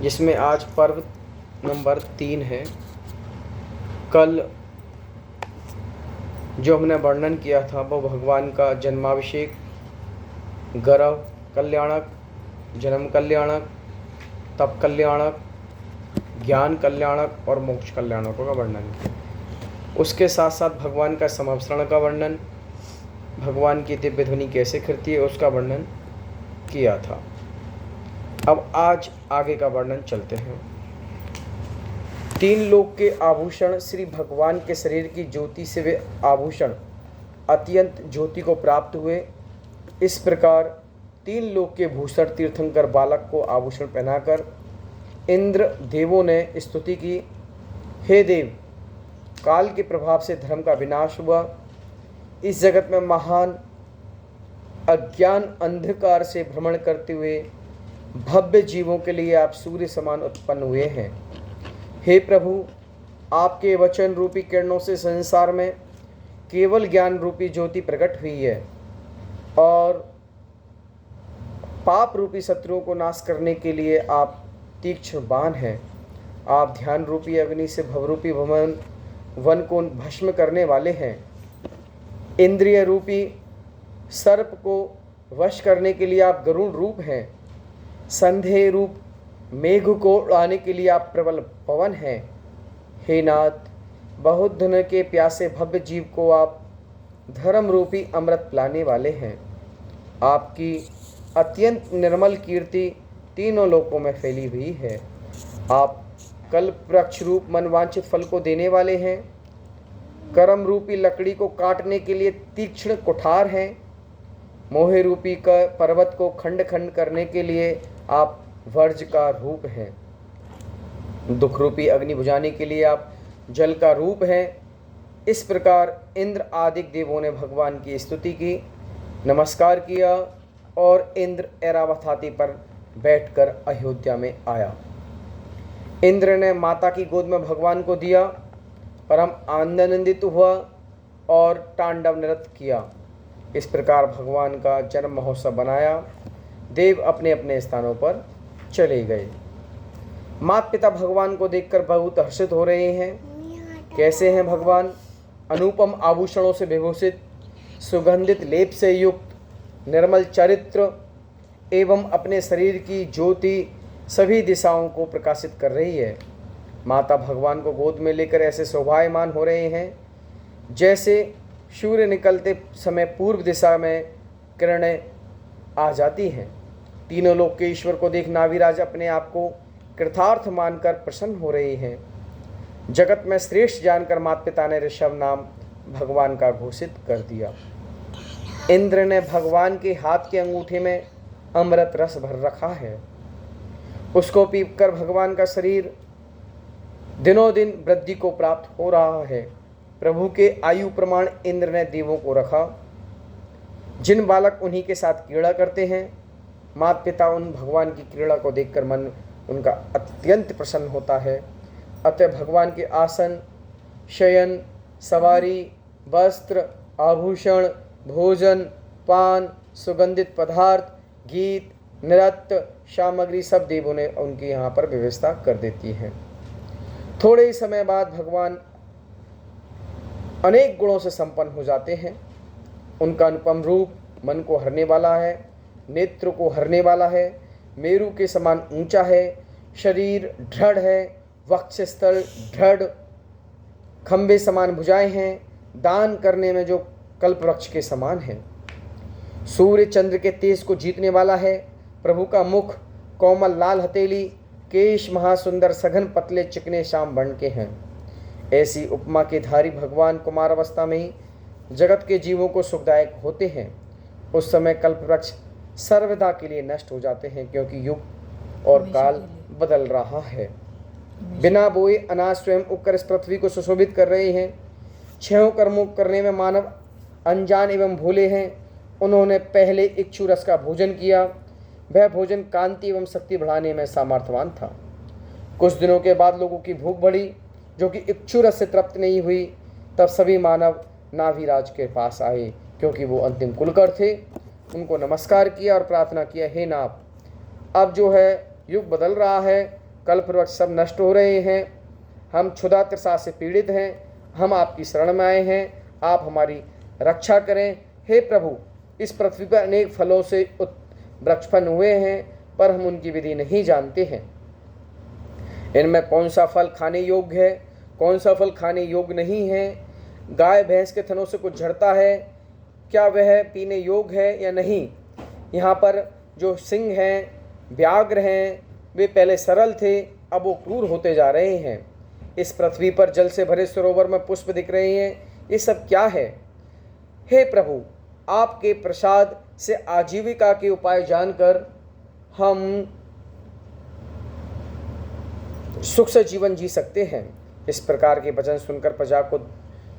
जिसमें आज पर्व नंबर 3 है। कल जो हमने वर्णन किया था वो भगवान का जन्माभिषेक, गर्भ कल्याणक, जन्म कल्याणक, तप कल्याणक, ज्ञान कल्याणक और मोक्ष कल्याणकों का वर्णन किया। उसके साथ साथ भगवान का समवसरण का वर्णन, भगवान की दिव्य ध्वनि कैसे करती है उसका वर्णन किया था। अब आज आगे का वर्णन चलते हैं। 3 लोक के आभूषण श्री भगवान के शरीर की ज्योति से वे आभूषण अत्यंत ज्योति को प्राप्त हुए। इस प्रकार 3 लोक के भूषण तीर्थंकर बालक को आभूषण पहनाकर इंद्र देवों ने स्तुति की, हे देव, काल के प्रभाव से धर्म का विनाश हुआ। इस जगत में महान अज्ञान अंधकार से भ्रमण करते हुए भव्य जीवों के लिए आप सूर्य समान उत्पन्न हुए हैं। हे प्रभु, आपके वचन रूपी किरणों से संसार में केवल ज्ञान रूपी ज्योति प्रकट हुई है और पाप रूपी शत्रुओं को नाश करने के लिए आप तीक्ष्ण बाण हैं। आप ध्यान रूपी अग्नि से भवरूपी वन को भस्म करने वाले हैं। इंद्रिय रूपी सर्प को वश करने के लिए आप गरुड़ रूप हैं। संदेह रूप मेघ को उड़ाने के लिए आप प्रबल पवन हैं। हे नाथ, बहुत धन के प्यासे भव्य जीव को आप धर्म रूपी अमृत पिलाने वाले हैं। आपकी अत्यंत निर्मल कीर्ति तीनों लोकों में फैली हुई है। आप कल्प वृक्ष रूप मनवांछित फल को देने वाले हैं। कर्म रूपी लकड़ी को काटने के लिए तीक्ष्ण कुठार हैं। मोह रूपी का पर्वत को खंड खंड करने के लिए आप वर्ज का रूप हैं। दुख रूपी अग्नि बुझाने के लिए आप जल का रूप हैं। इस प्रकार इंद्र आदि देवों ने भगवान की स्तुति की, नमस्कार किया और इंद्र ऐरावत हाथी पर बैठकर अयोध्या में आया। इंद्र ने माता की गोद में भगवान को दिया, परम आनंदित हुआ और तांडव नृत्य किया। इस प्रकार भगवान का जन्म महोत्सव बनाया। देव अपने अपने स्थानों पर चले गए। माता पिता भगवान को देखकर बहुत हर्षित हो रहे हैं। कैसे हैं भगवान? अनुपम आभूषणों से विभूषित, सुगंधित लेप से युक्त, निर्मल चरित्र एवं अपने शरीर की ज्योति सभी दिशाओं को प्रकाशित कर रही है। माता भगवान को गोद में लेकर ऐसे शोभायमान हो रहे हैं जैसे सूर्य निकलते समय पूर्व दिशा में किरणें आ जाती हैं। तीनों लोक के ईश्वर को देख नाभिराज अपने आप को कृतार्थ मानकर प्रसन्न हो रहे हैं। जगत में श्रेष्ठ जानकर माता पिता ने ऋषभ नाम भगवान का घोषित कर दिया। इंद्र ने भगवान के हाथ के अंगूठे में अमृत रस भर रखा है। उसको पीकर भगवान का शरीर दिनों दिन वृद्धि को प्राप्त हो रहा है। प्रभु के आयु प्रमाण इंद्र ने देवों को रखा। जिन बालक उन्हीं के साथ क्रीड़ा करते हैं, माता पिता उन भगवान की क्रीड़ा को देखकर मन उनका अत्यंत प्रसन्न होता है। अतः भगवान के आसन, शयन, सवारी, वस्त्र, आभूषण, भोजन, पान, सुगंधित पदार्थ, गीत, नृत्य सामग्री सब देवों ने उनकी यहाँ पर व्यवस्था कर देती है। थोड़े ही समय बाद भगवान अनेक गुणों से संपन्न हो जाते हैं। उनका अनुपम रूप मन को हरने वाला है, नेत्र को हरने वाला है, मेरु के समान ऊंचा है, शरीर दृढ़ है, वक्षस्थल दृढ़, खंबे समान भुजाएं हैं, दान करने में जो कल्पवृक्ष के समान है, सूर्य चंद्र के तेज को जीतने वाला है। प्रभु का मुख कोमल लाल हथेली, केश महासुंदर सघन पतले चिकने श्याम वर्ण के हैं। ऐसी उपमा के धारी भगवान कुमार अवस्था में ही जगत के जीवों को सुखदायक होते हैं। उस समय कल्पवृक्ष सर्वदा के लिए नष्ट हो जाते हैं, क्योंकि युग और काल बदल रहा है। बिना बोए अनाज स्वयं उगकर इस पृथ्वी को सुशोभित कर रहे हैं। 6 कर्मों करने में मानव अनजान एवं भूले हैं। उन्होंने पहले इक्षु रस का भोजन किया। वह भोजन कांति एवं शक्ति बढ़ाने में सामर्थ्यवान था। कुछ दिनों के बाद लोगों की भूख बढ़ी, जो कि इक्षु रस से तृप्त नहीं हुई। तब सभी मानव नाभिराज के पास आए, क्योंकि वो अंतिम कुलकर थे। उनको नमस्कार किया और प्रार्थना किया, हे नाथ, अब जो है युग बदल रहा है, कल्पवृक्ष सब नष्ट हो रहे हैं, हम क्षुधा तृषा से पीड़ित हैं, हम आपकी शरण में आए हैं, आप हमारी रक्षा करें। हे प्रभु, इस पृथ्वी पर अनेक फलों से वृक्षपन हुए हैं, पर हम उनकी विधि नहीं जानते हैं। इनमें कौन सा फल खाने योग्य है, कौन सा फल खाने योग्य नहीं है। गाय भैंस के थनों से कुछ झड़ता है, क्या वह पीने योग्य है या नहीं। यहाँ पर जो सिंह हैं, व्याघ्र हैं, वे पहले सरल थे, अब वो क्रूर होते जा रहे हैं। इस पृथ्वी पर जल से भरे सरोवर में पुष्प दिख रहे हैं, ये सब क्या है। हे प्रभु, आपके प्रसाद से आजीविका के उपाय जानकर हम सुख से जीवन जी सकते हैं। इस प्रकार के वचन सुनकर प्रजा को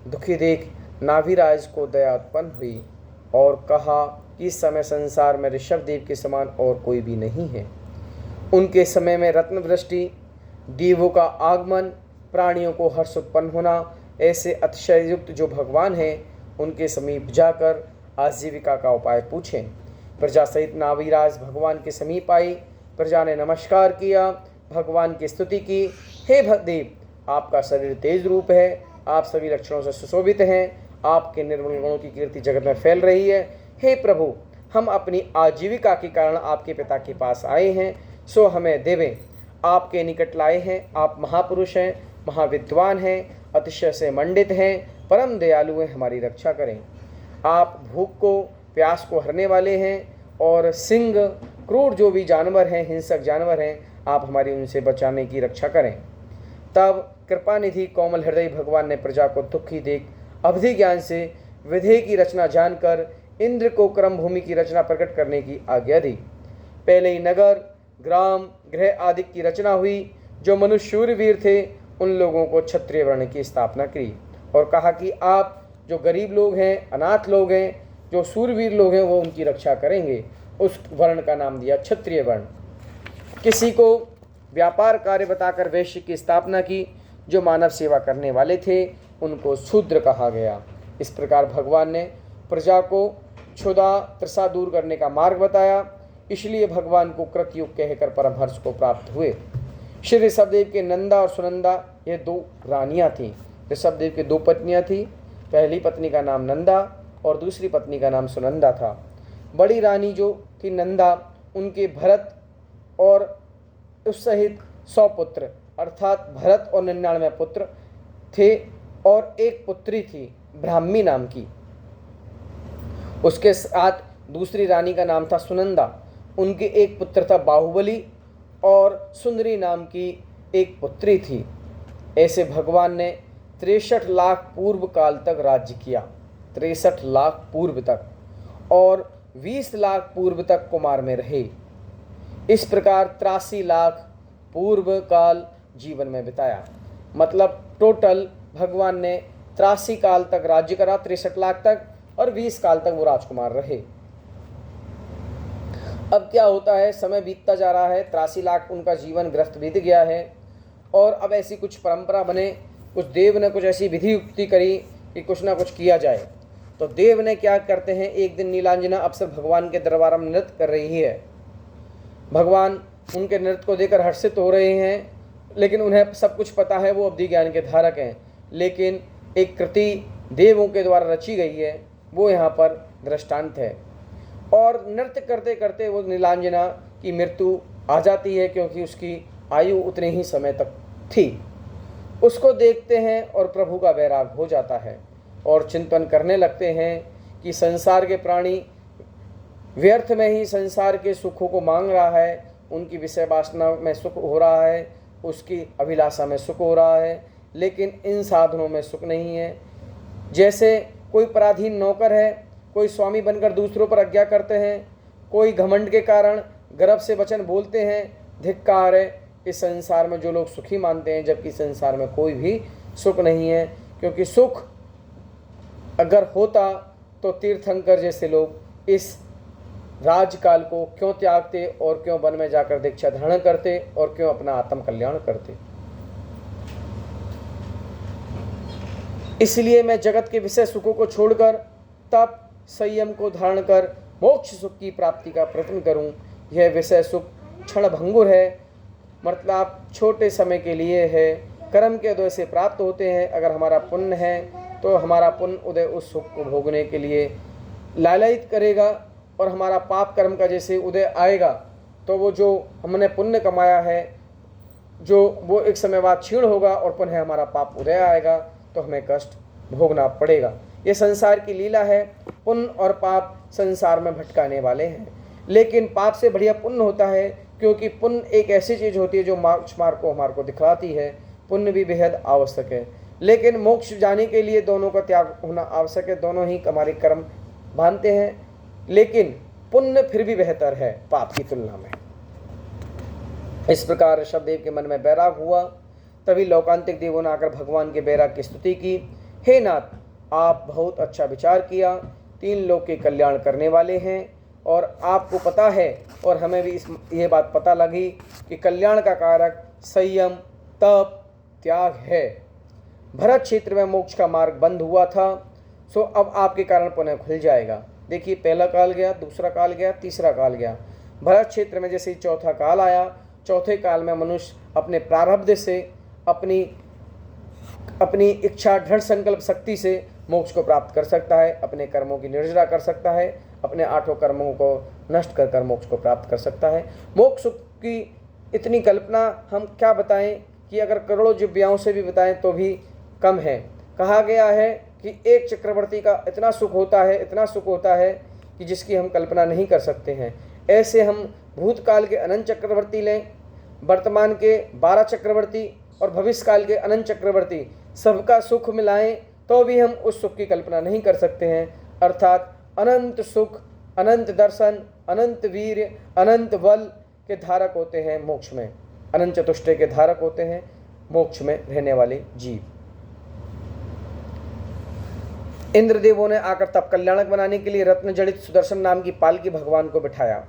दुखी देख नाभिराज को दया उत्पन्न हुई और कहा कि इस समय संसार में ऋषभदेव के समान और कोई भी नहीं है। उनके समय में रत्न वृष्टि, देवों का आगमन, प्राणियों को हर्ष उत्पन्न होना, ऐसे अतिशयुक्त जो भगवान हैं उनके समीप जाकर आजीविका का उपाय पूछें। प्रजा सहित नाभिराज भगवान के समीप आई। प्रजा ने नमस्कार किया, भगवान की स्तुति की। हे भगदेव, आपका शरीर तेज रूप है, आप सभी लक्षणों से सुशोभित हैं, आपके निर्मल गुणों की कीर्ति जगत में फैल रही है। हे प्रभु, हम अपनी आजीविका के कारण आपके पिता के पास आए हैं, सो हमें देवें। आपके निकट लाए हैं। आप महापुरुष हैं, महाविद्वान हैं, अतिशय से मंडित हैं, परम दयालु हैं, हमारी रक्षा करें। आप भूख को प्यास को हरने वाले हैं, और सिंह क्रूर जो भी जानवर हैं, हिंसक जानवर हैं, आप हमारी उनसे बचाने की रक्षा करें। तब कृपानिधि कोमल हृदय भगवान ने प्रजा को दुखी देख अवधि ज्ञान से विधेय की रचना जानकर इंद्र को क्रम भूमि की रचना प्रकट करने की आज्ञा दी। पहले ही नगर, ग्राम, गृह आदि की रचना हुई। जो मनुष्य शूरवीर थे उन लोगों को क्षत्रिय वर्ण की स्थापना की और कहा कि आप जो गरीब लोग हैं, अनाथ लोग हैं, जो शूरवीर लोग हैं, वो उनकी रक्षा करेंगे। उस वर्ण का नाम दिया क्षत्रिय वर्ण। किसी को व्यापार कार्य बताकर वैश्य की स्थापना की। जो मानव सेवा करने वाले थे उनको शूद्र कहा गया। इस प्रकार भगवान ने प्रजा को क्षुधा तृषा दूर करने का मार्ग बताया। इसलिए भगवान को कृतयुग कहकर परमहर्ष को प्राप्त हुए। श्री ऋषभदेव के नंदा और सुनंदा ये दो रानियां थीं। ऋषभदेव की दो पत्नियां थीं। पहली पत्नी का नाम नंदा और दूसरी पत्नी का नाम सुनंदा था। बड़ी रानी जो थी नंदा, उनके भरत और उस सहित 100 पुत्र अर्थात भरत और 99 पुत्र थे और एक पुत्री थी ब्राह्मी नाम की। उसके साथ दूसरी रानी का नाम था सुनंदा। उनके एक पुत्र था बाहुबली और सुंदरी नाम की एक पुत्री थी। ऐसे भगवान ने 63 लाख पूर्व काल तक राज्य किया, 63 लाख पूर्व तक, और 20 लाख पूर्व तक कुमार में रहे। इस प्रकार 83 लाख पूर्व काल जीवन में बिताया। मतलब टोटल भगवान ने 83 काल तक राज्य करा, 63 लाख तक, और 20 काल तक वो राजकुमार रहे। अब क्या होता है, समय बीतता जा रहा है, 83 लाख उनका जीवन ग्रस्त बीत गया है, और अब ऐसी कुछ परंपरा बने, कुछ देव ने कुछ ऐसी विधि युक्ति करी कि कुछ ना कुछ किया जाए। तो देव ने क्या करते हैं, एक दिन नीलांजना अप्सर भगवान के दरबार में नृत्य कर रही है। भगवान उनके नृत्य को देखकर हर्षित हो रहे हैं, लेकिन उन्हें सब कुछ पता है, वो अवधि ज्ञान के धारक हैं। लेकिन एक कृति देवों के द्वारा रची गई है, वो यहाँ पर दृष्टांत है। और नृत्य करते करते वो नीलांजना की मृत्यु आ जाती है, क्योंकि उसकी आयु उतने ही समय तक थी। उसको देखते हैं और प्रभु का वैराग हो जाता है और चिंतन करने लगते हैं कि संसार के प्राणी व्यर्थ में ही संसार के सुखों को मांग रहा है, उनकी विषय वासना में सुख हो रहा है, उसकी अभिलाषा में सुख हो रहा है, लेकिन इन साधनों में सुख नहीं है। जैसे कोई पराधीन नौकर है, कोई स्वामी बनकर दूसरों पर आज्ञा करते हैं, कोई घमंड के कारण गर्व से वचन बोलते हैं, धिक्कार है इस संसार में जो लोग सुखी मानते हैं, जबकि संसार में कोई भी सुख नहीं है। क्योंकि सुख अगर होता तो तीर्थंकर जैसे लोग इस राजकाल को क्यों त्यागते और क्यों वन में जाकर दीक्षा धारण करते और क्यों अपना आत्म कल्याण करते। इसलिए मैं जगत के विषय सुखों को छोड़कर तप संयम को धारण कर मोक्ष सुख की प्राप्ति का प्रयत्न करूं। यह विषय सुख क्षण भंगुर है, मतलब आप छोटे समय के लिए है, कर्म के उदय से प्राप्त होते हैं। अगर हमारा पुण्य है तो हमारा पुण्य उदय उस सुख को भोगने के लिए लालयित करेगा, और हमारा पाप कर्म का जैसे उदय आएगा तो वो जो हमने पुण्य कमाया है जो वो एक समय बाद क्षीण होगा और पुनः हमारा पाप उदय आएगा तो हमें कष्ट भोगना पड़ेगा। ये संसार की लीला है। पुण्य और पाप संसार में भटकाने वाले हैं, लेकिन पाप से बढ़िया पुण्य होता है, क्योंकि पुण्य एक ऐसी चीज़ होती है जो मोक्ष मार्ग को हमारे को दिखलाती है। पुण्य भी बेहद आवश्यक है, लेकिन मोक्ष जाने के लिए दोनों का त्याग होना आवश्यक है। दोनों ही हमारे कर्म बांधते हैं, लेकिन पुण्य फिर भी बेहतर है पाप की तुलना में। इस प्रकार ऋषभदेव के मन में बैराग हुआ। तभी लोकांतिक देवों ने आकर भगवान के बैराग की स्तुति की। हे नाथ, आप बहुत अच्छा विचार किया, 3 लोक के कल्याण करने वाले हैं, और आपको पता है और हमें भी ये बात पता लगी कि कल्याण का कारक संयम, तप, त्याग है। भरत क्षेत्र में मोक्ष का मार्ग बंद हुआ था, सो अब आपके कारण पुनः खुल जाएगा। देखिए, पहला काल गया, दूसरा काल गया, तीसरा काल गया। भरत क्षेत्र में जैसे ही चौथा काल आया, चौथे काल में मनुष्य अपने प्रारब्ध से अपनी इच्छा, दृढ़ संकल्प शक्ति से मोक्ष को प्राप्त कर सकता है, अपने कर्मों की निर्जरा कर सकता है, अपने 8 कर्मों को नष्ट कर मोक्ष को प्राप्त कर सकता है। मोक्ष सुख की इतनी कल्पना हम क्या बताएं कि अगर करोड़ों जिव्याओं से भी बताएं तो भी कम है। कहा गया है कि एक चक्रवर्ती का इतना सुख होता है कि जिसकी हम कल्पना नहीं कर सकते हैं। ऐसे हम भूतकाल के अनंत चक्रवर्ती लें, वर्तमान के 12 चक्रवर्ती और भविष्यकाल के अनंत चक्रवर्ती, सबका सुख मिलाएं तो भी हम उस सुख की कल्पना नहीं कर सकते हैं। अर्थात अनंत सुख, अनंत दर्शन, अनंत वीर, अनंत बल के धारक होते हैं मोक्ष में, अनंत चतुष्टय के धारक होते हैं मोक्ष में रहने वाले जीव। इंद्रदेवों ने आकर तप कल्याणक बनाने के लिए रत्न जड़ित सुदर्शन नाम की पालकी भगवान को बिठाया।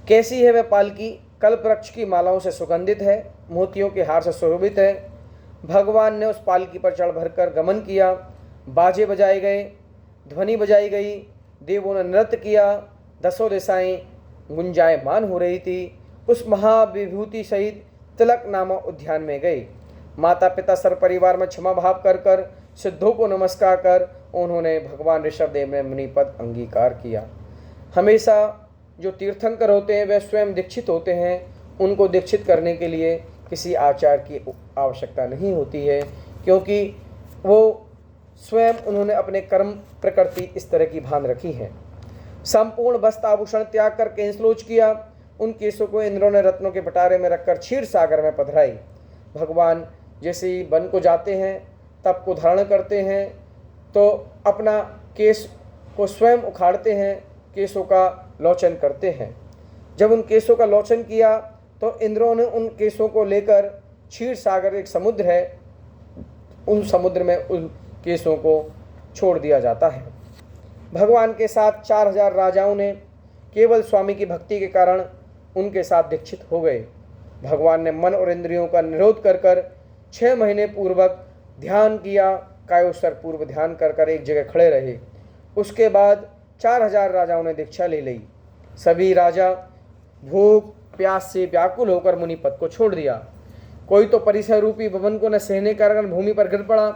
कैसी है वह पालकी? कल्प वृक्ष की मालाओं से सुगंधित है, मोतियों के हार से शोभित है। भगवान ने उस पालकी पर चढ़ भरकर गमन किया। बाजे बजाए गए, ध्वनि बजाई गई, देवों ने नृत्य किया, 10 दिशाएं गुंजायमान हो रही थी। उस महाविभूति सहित तिलक नामक उद्यान में गए। माता पिता सर परिवार में क्षमा भाव कर सिद्धों को नमस्कार कर उन्होंने भगवान ऋषभदेव में मुनिपद अंगीकार किया। हमेशा जो तीर्थंकर होते हैं वे स्वयं दीक्षित होते हैं, उनको दीक्षित करने के लिए किसी आचार्य की आवश्यकता नहीं होती है, क्योंकि वो स्वयं उन्होंने अपने कर्म प्रकृति इस तरह की भान रखी है। संपूर्ण वस्त्र आभूषण त्याग कर केशलोच किया। उन केशों को इंद्रों ने रत्नों के पटारे में रखकर क्षीर सागर में पधराई। भगवान जैसे ही वन को जाते हैं, तप को धारण करते हैं, तो अपना केश को स्वयं उखाड़ते हैं, केशों का लोचन करते हैं। जब उन केशों का लोचन किया तो इंद्रों ने उन केशों को लेकर क्षीर सागर, एक समुद्र है, उन समुद्र में उन केशों को छोड़ दिया जाता है। भगवान के साथ 4000 राजाओं ने केवल स्वामी की भक्ति के कारण उनके साथ दीक्षित हो गए। भगवान ने मन और इंद्रियों का निरोध कर 6 महीने पूर्वक ध्यान किया। कायोस्तर पूर्व ध्यान कर एक जगह खड़े रहे। उसके बाद 4000 राजाओं ने दीक्षा ले ली। सभी राजा भूख प्यास से व्याकुल होकर मुनिपद को छोड़ दिया। कोई तो परिसर रूपी भवन को न सहने के कारण भूमि पर गिर पड़ा,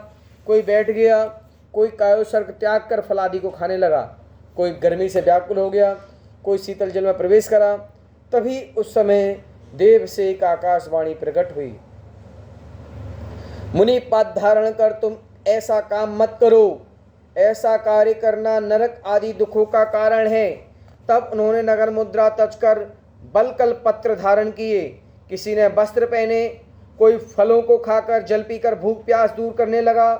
कोई बैठ गया, कोई कायोसर्ग त्याग कर फलादि को खाने लगा, कोई गर्मी से व्याकुल हो गया, कोई शीतल जल में प्रवेश करा। तभी उस समय देव से एक आकाशवाणी प्रकट हुई, मुनि पद धारण कर तुम ऐसा काम मत करो, ऐसा कार्य करना नरक आदि दुखों का कारण है। तब उन्होंने नगर मुद्रा तजकर बलकल पत्र धारण किए। किसी ने वस्त्र पहने, कोई फलों को खाकर जल पीकर भूख प्यास दूर करने लगा।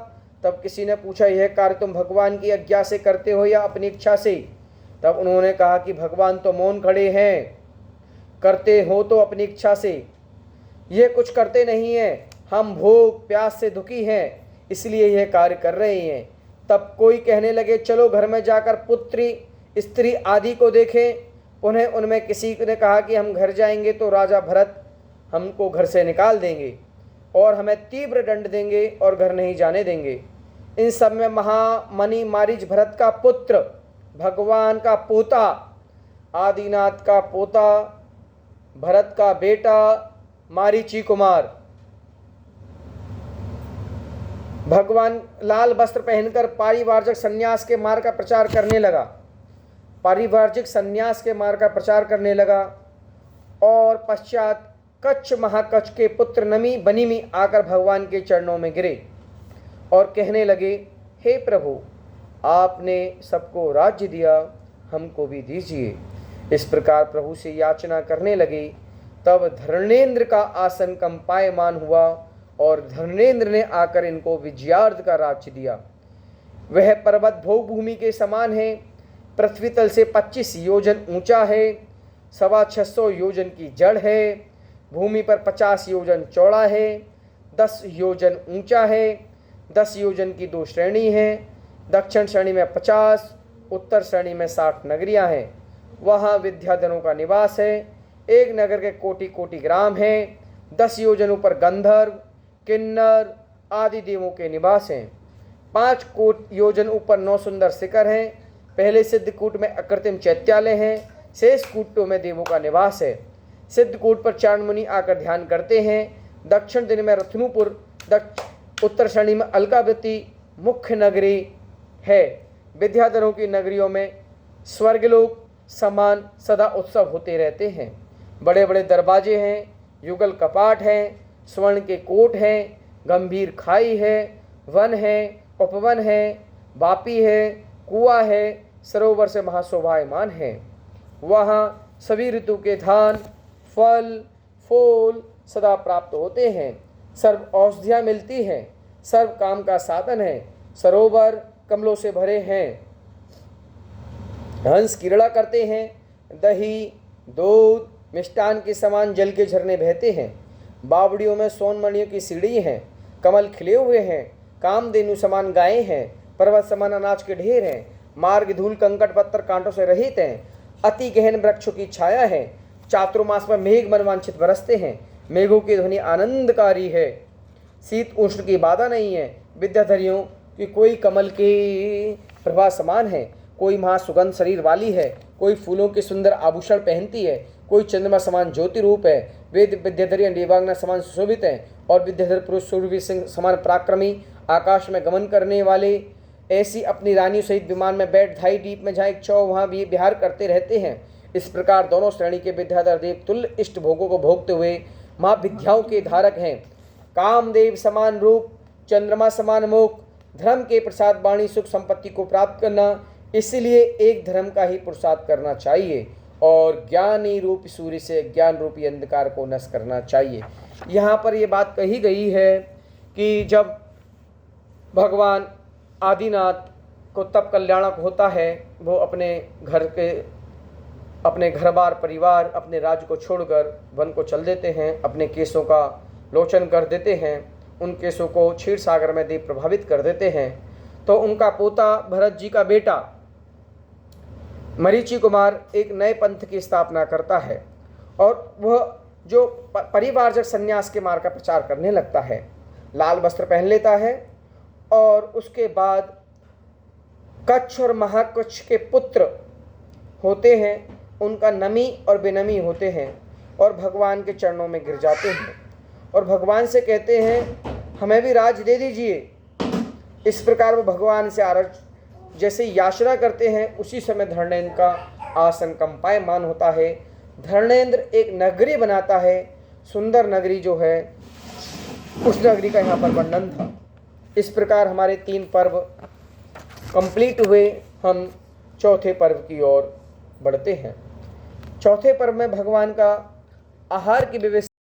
तब किसी ने पूछा, यह कार्य तुम भगवान की आज्ञा से करते हो या अपनी इच्छा से? तब उन्होंने कहा कि भगवान तो मौन खड़े हैं, करते हो तो अपनी इच्छा से, ये कुछ करते नहीं हैं, हम भूख प्यास से दुखी हैं इसलिए यह कार्य कर रहे हैं। तब कोई कहने लगे, चलो घर में जाकर पुत्री स्त्री आदि को देखें। उन्हें उनमें किसी ने कहा कि हम घर जाएंगे तो राजा भरत हमको घर से निकाल देंगे और हमें तीव्र दंड देंगे और घर नहीं जाने देंगे। इन सब में महामणि मारीच भरत का पुत्र, भगवान का पोता, आदिनाथ का पोता, भरत का बेटा, मारीची कुमार। भगवान लाल वस्त्र पहनकर पारिवार्जिक संन्यास के मार्ग का प्रचार करने लगा। पारिवार्जिक संन्यास के मार्ग का प्रचार करने लगा और पश्चात कच्छ महाकच्छ के पुत्र नमी बनिमी आकर भगवान के चरणों में गिरे और कहने लगे, हे प्रभु, आपने सबको राज्य दिया, हमको भी दीजिए। इस प्रकार प्रभु से याचना करने लगे। तब धर्मेंद्र का आसन कंपायमान हुआ और धर्मेंद्र ने आकर इनको विजयार्थ का राज्य दिया। वह पर्वत भोग भूमि के समान है, पृथ्वी तल से 25 योजन ऊंचा है, 625 योजन की जड़ है, भूमि पर 50 योजन चौड़ा है, 10 योजन ऊंचा है, 10 योजन की 2 श्रेणी है, दक्षिण श्रेणी में 50, उत्तर श्रेणी में 60 नगरियां हैं। वहाँ विद्याधरों का निवास है। एक नगर के कोटि कोटि ग्राम हैं। 10 योजन ऊपर गंधर्व, किन्नर आदि देवों के निवास हैं। 5 योजन ऊपर 9 सुंदर शिखर हैं। पहले सिद्धकूट में अकृत्रिम चैत्यालय हैं, शेष कूटों में देवों का निवास है। सिद्धकूट पर चारण मुनि आकर ध्यान करते हैं। दक्षिण दिन में रत्नपुर, उत्तर श्रेणी में अलकावती मुख्य नगरी है। विद्याधरों की नगरियों में स्वर्गलोक समान सदा उत्सव होते रहते हैं। बड़े बड़े दरवाजे हैं, युगल कपाट हैं, स्वर्ण के कोट हैं, गंभीर खाई है, वन है, उपवन है, बापी है, कुआं है, सरोवर से महाशोभायमान है। वहाँ सभी ऋतु के धान, फल, फूल सदा प्राप्त होते हैं। सर्व औषधियाँ मिलती हैं, सर्व काम का साधन है। सरोवर कमलों से भरे हैं, हंस क्रीड़ा करते हैं। दही, दूध, मिष्टान के समान जल के झरने बहते हैं। बावड़ियों में सोनमणियों की सीढ़ी हैं, कमल खिले हुए हैं, कामधेनु समान गायें हैं, पर्वत समान अनाज के ढेर हैं, मार्ग धूल कंकट पत्थर कांटों से रहित हैं, अति गहन वृक्षों की छाया है। चातुर्मास में मेघ मनवांछित बरसते हैं, मेघों की ध्वनि आनंदकारी है, शीत उष्ण की बाधा नहीं है। विद्याधरियों की कोई कमल के प्रभा समान है, कोई महासुगंध शरीर वाली है, कोई फूलों के सुंदर आभूषण पहनती है, कोई चंद्रमा समान ज्योति रूप है। वेद विद्याधरी देवांगना समान सुशोभित हैं और विद्याधर पुरुष सूर्यवीर सिंह समान पराक्रमी आकाश में गमन करने वाले ऐसी अपनी रानियों सहित विमान में बैठ धाई डीप में जहाँ एक चौ वहाँ भी विहार करते रहते हैं। इस प्रकार दोनों श्रेणी के विद्याधर देव तुल्य इष्ट भोगों को भोगते हुए माँ विद्याओं के धारक हैं। कामदेव समान रूप, चंद्रमा समान मुख, धर्म के प्रसाद वाणी सुख संपत्ति को प्राप्त करना, इसलिए एक धर्म का ही पुरुषार्थ करना चाहिए और ज्ञानी रूप सूर्य से ज्ञान रूपी अंधकार को नष्ट करना चाहिए। यहाँ पर ये बात कही गई है कि जब भगवान आदिनाथ को तब कल्याणक होता है, वो अपने घर बार परिवार अपने राज्य को छोड़कर वन को चल देते हैं, अपने केसों का लोचन कर देते हैं, उन केसों को क्षीर सागर में दे प्रभावित कर देते हैं। तो उनका पोता भरत जी का बेटा मरीचि कुमार एक नए पंथ की स्थापना करता है और वह जो परिवारजक संन्यास के मार्ग का प्रचार करने लगता है, लाल वस्त्र पहन लेता है और उसके बाद कच्छ और महाकच्छ के पुत्र होते हैं, उनका नमी और बेनमी होते हैं और भगवान के चरणों में गिर जाते हैं और भगवान से कहते हैं, हमें भी राज दे दीजिए। इस प्रकार वो भगवान से जैसे याचना करते हैं, उसी समय धर्मेंद्र का आसन कंपायमान होता है। धर्मेंद्र एक नगरी बनाता है, सुंदर नगरी जो है, उस नगरी का यहाँ पर वर्णन था। इस प्रकार हमारे 3 पर्व कंप्लीट हुए। हम चौथे पर्व की ओर बढ़ते हैं। चौथे पर्व में भगवान का आहार की व्यवस्था